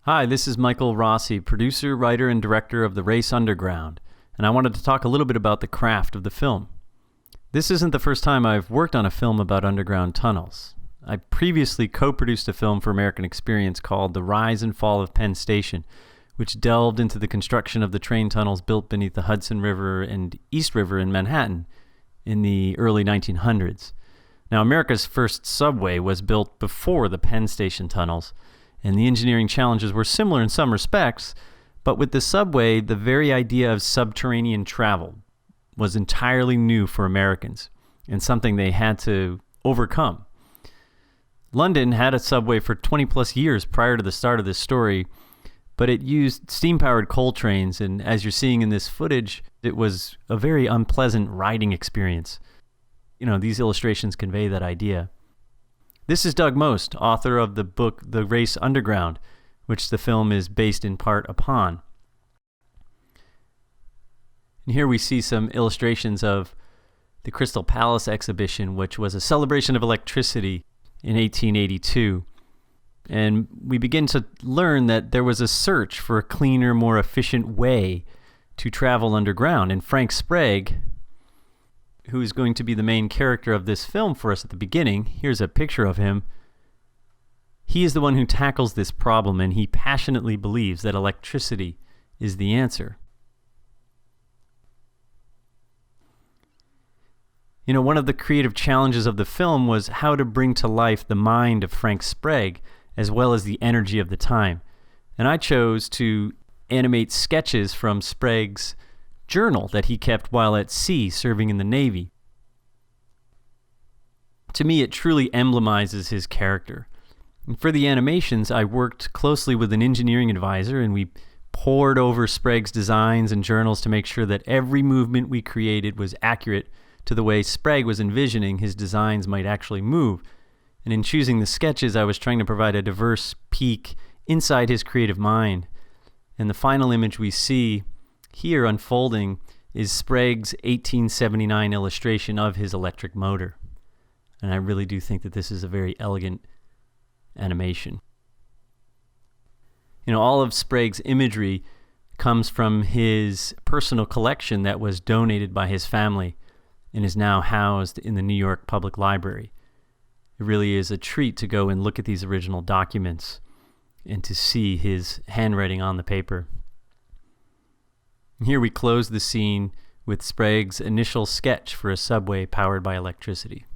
Hi, this is Michael Rossi, producer, writer, and director of The Race Underground, and I wanted to talk a little bit about the craft of the film. This isn't the first time I've worked on a film about underground tunnels. I previously co-produced a film for American Experience called The Rise and Fall of Penn Station, which delved into the construction of the train tunnels built beneath the Hudson River and East River in Manhattan in the early 1900s. Now, America's first subway was built before the Penn Station tunnels, and the engineering challenges were similar in some respects, but with the subway, the very idea of subterranean travel was entirely new for Americans and something they had to overcome. London had a subway for 20 plus years prior to the start of this story, but it used steam-powered coal trains, and as you're seeing in this footage, it was a very unpleasant riding experience. These illustrations convey that idea. This is Doug Most, author of the book The Race Underground, which the film is based in part upon. And here we see some illustrations of the Crystal Palace exhibition, which was a celebration of electricity in 1882. And we begin to learn that there was a search for a cleaner, more efficient way to travel underground. And Frank Sprague, who is going to be the main character of this film for us at the beginning, here's a picture of him. He is the one who tackles this problem, and he passionately believes that electricity is the answer. One of the creative challenges of the film was how to bring to life the mind of Frank Sprague, as well as the energy of the time. And I chose to animate sketches from Sprague's journal that he kept while at sea serving in the Navy. To me, it truly emblemizes his character. And for the animations, I worked closely with an engineering advisor, and we pored over Sprague's designs and journals to make sure that every movement we created was accurate to the way Sprague was envisioning his designs might actually move. And in choosing the sketches, I was trying to provide a diverse peek inside his creative mind. And the final image we see here unfolding is Sprague's 1879 illustration of his electric motor. And I really do think that this is a very elegant animation. All of Sprague's imagery comes from his personal collection that was donated by his family and is now housed in the New York Public Library. It really is a treat to go and look at these original documents and to see his handwriting on the paper. Here we close the scene with Sprague's initial sketch for a subway powered by electricity.